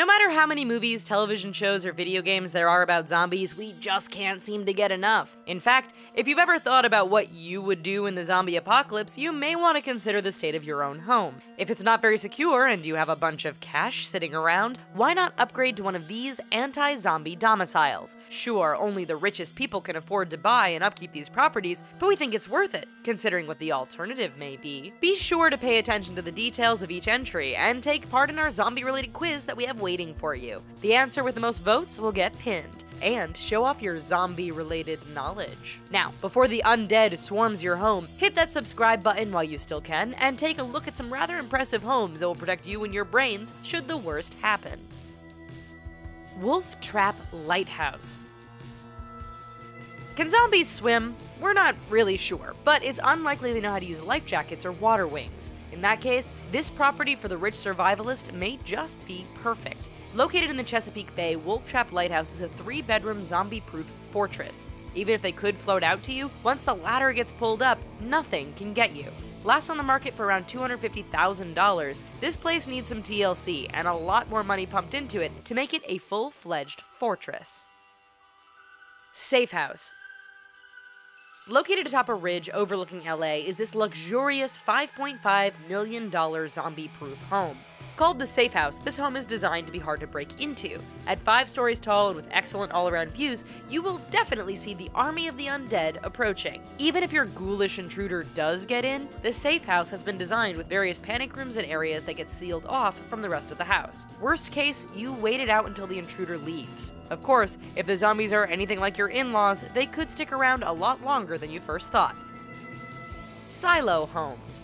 No matter how many movies, television shows, or video games there are about zombies, we just can't seem to get enough. In fact, if you've ever thought about what you would do in the zombie apocalypse, you may want to consider the state of your own home. If it's not very secure and you have a bunch of cash sitting around, why not upgrade to one of these anti-zombie domiciles? Sure, only the richest people can afford to buy and upkeep these properties, but we think it's worth it, considering what the alternative may be. Be sure to pay attention to the details of each entry and take part in our zombie-related quiz that we have waiting for you. The answer with the most votes will get pinned, and show off your zombie-related knowledge. Now, before the undead swarms your home, hit that subscribe button while you still can, and take a look at some rather impressive homes that will protect you and your brains should the worst happen. Wolf Trap Lighthouse. Can zombies swim? We're not really sure, but it's unlikely they know how to use life jackets or water wings. In that case, this property for the rich survivalist may just be perfect. Located in the Chesapeake Bay, Wolf Trap Lighthouse is a 3-bedroom zombie-proof fortress. Even if they could float out to you, once the ladder gets pulled up, nothing can get you. Last on the market for around $250,000, this place needs some TLC and a lot more money pumped into it to make it a full-fledged fortress. Safe House. Located atop a ridge overlooking LA is this luxurious $5.5 million zombie-proof home. Called the Safe House, this home is designed to be hard to break into. At 5 stories tall and with excellent all-around views, you will definitely see the army of the undead approaching. Even if your ghoulish intruder does get in, the Safe House has been designed with various panic rooms and areas that get sealed off from the rest of the house. Worst case, you wait it out until the intruder leaves. Of course, if the zombies are anything like your in-laws, they could stick around a lot longer than you first thought. Silo homes.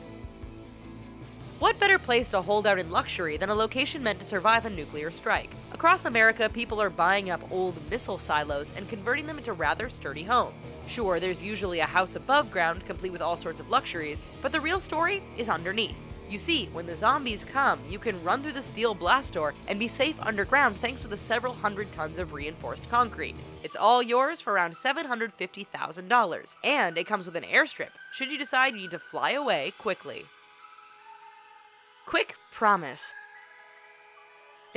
What better place to hold out in luxury than a location meant to survive a nuclear strike? Across America, people are buying up old missile silos and converting them into rather sturdy homes. Sure, there's usually a house above ground, complete with all sorts of luxuries, but the real story is underneath. You see, when the zombies come, you can run through the steel blast door and be safe underground thanks to the several hundred tons of reinforced concrete. It's all yours for around $750,000, and it comes with an airstrip, should you decide you need to fly away quickly. Quick Promise.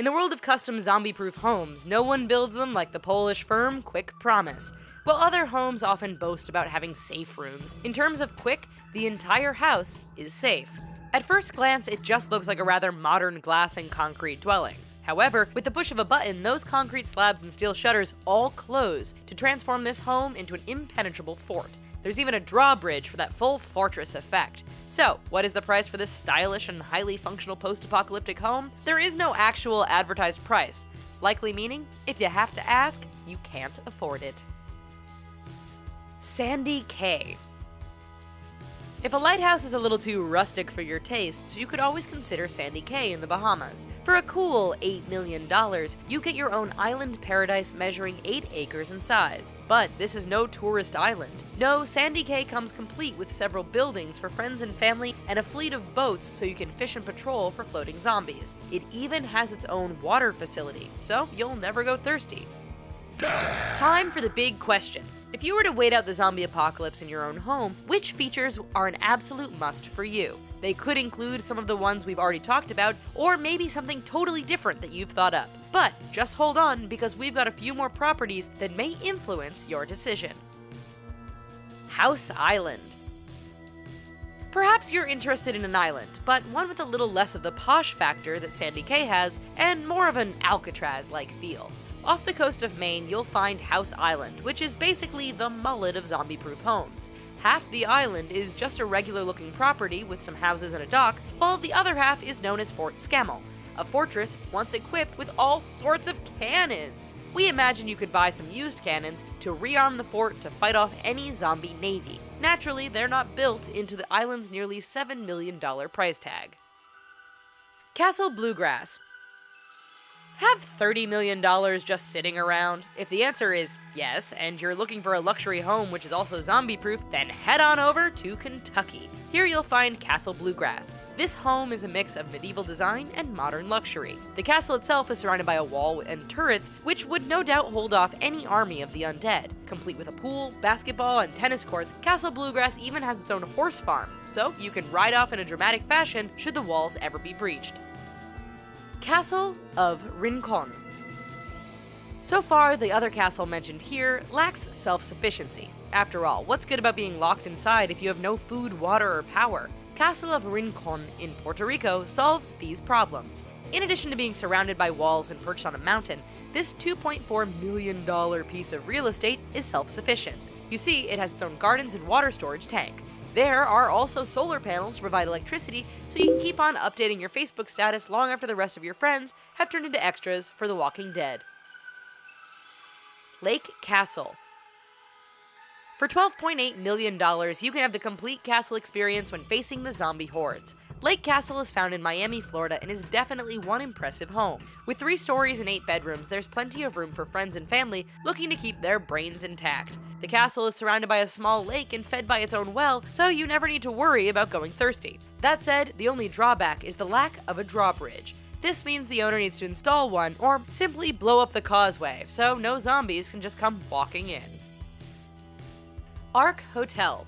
In the world of custom zombie-proof homes, no one builds them like the Polish firm Quick Promise. While other homes often boast about having safe rooms, in terms of Quick, the entire house is safe. At first glance, it just looks like a rather modern glass and concrete dwelling. However, with the push of a button, those concrete slabs and steel shutters all close to transform this home into an impenetrable fort. There's even a drawbridge for that full fortress effect. So, what is the price for this stylish and highly functional post-apocalyptic home? There is no actual advertised price, likely meaning, if you have to ask, you can't afford it. Sandy Cay. If a lighthouse is a little too rustic for your tastes, you could always consider Sandy Cay in the Bahamas. For a cool $8 million, you get your own island paradise measuring 8 acres in size. But this is no tourist island. No, Sandy Cay comes complete with several buildings for friends and family and a fleet of boats so you can fish and patrol for floating zombies. It even has its own water facility, so you'll never go thirsty. Time for the big question. If you were to wait out the zombie apocalypse in your own home, which features are an absolute must for you? They could include some of the ones we've already talked about, or maybe something totally different that you've thought up. But just hold on, because we've got a few more properties that may influence your decision. House Island. Perhaps you're interested in an island, but one with a little less of the posh factor that Sandy Cay has, and more of an Alcatraz-like feel. Off the coast of Maine, you'll find House Island, which is basically the mullet of zombie-proof homes. Half the island is just a regular-looking property with some houses and a dock, while the other half is known as Fort Scammell, a fortress once equipped with all sorts of cannons. We imagine you could buy some used cannons to rearm the fort to fight off any zombie navy. Naturally, they're not built into the island's nearly $7 million price tag. Castle Bluegrass. Have $30 million just sitting around? If the answer is yes, and you're looking for a luxury home which is also zombie-proof, then head on over to Kentucky. Here you'll find Castle Bluegrass. This home is a mix of medieval design and modern luxury. The castle itself is surrounded by a wall and turrets, which would no doubt hold off any army of the undead. Complete with a pool, basketball, and tennis courts, Castle Bluegrass even has its own horse farm, so you can ride off in a dramatic fashion should the walls ever be breached. Castle of Rincon. So far, the other castle mentioned here lacks self-sufficiency. After all, what's good about being locked inside if you have no food, water, or power? Castle of Rincon in Puerto Rico solves these problems. In addition to being surrounded by walls and perched on a mountain, this $2.4 million piece of real estate is self-sufficient. You see, it has its own gardens and water storage tank. There are also solar panels to provide electricity, so you can keep on updating your Facebook status long after the rest of your friends have turned into extras for The Walking Dead. Lake Castle. For $12.8 million, you can have the complete castle experience when facing the zombie hordes. Lake Castle is found in Miami, Florida, and is definitely one impressive home. With 3 stories and 8 bedrooms, there's plenty of room for friends and family looking to keep their brains intact. The castle is surrounded by a small lake and fed by its own well, so you never need to worry about going thirsty. That said, the only drawback is the lack of a drawbridge. This means the owner needs to install one, or simply blow up the causeway, so no zombies can just come walking in. Ark Hotel.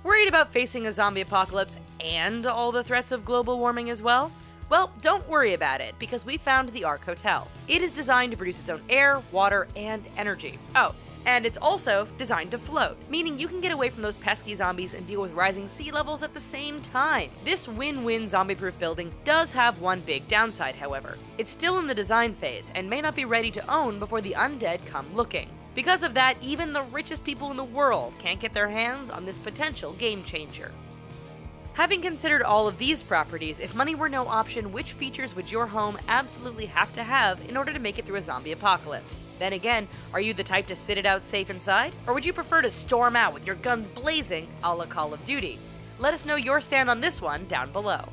Worried about facing a zombie apocalypse and all the threats of global warming as well? Well, don't worry about it, because we found the Ark Hotel. It is designed to produce its own air, water, and energy. Oh, and it's also designed to float, meaning you can get away from those pesky zombies and deal with rising sea levels at the same time. This win-win zombie-proof building does have one big downside, however. It's still in the design phase and may not be ready to own before the undead come looking. Because of that, even the richest people in the world can't get their hands on this potential game changer. Having considered all of these properties, if money were no option, which features would your home absolutely have to have in order to make it through a zombie apocalypse? Then again, are you the type to sit it out safe inside? Or would you prefer to storm out with your guns blazing, a la Call of Duty? Let us know your stand on this one down below.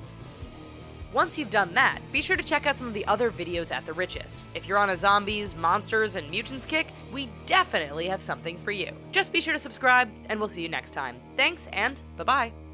Once you've done that, be sure to check out some of the other videos at the Richest. If you're on a zombies, monsters, and mutants kick, we definitely have something for you. Just be sure to subscribe, and we'll see you next time. Thanks, and bye-bye.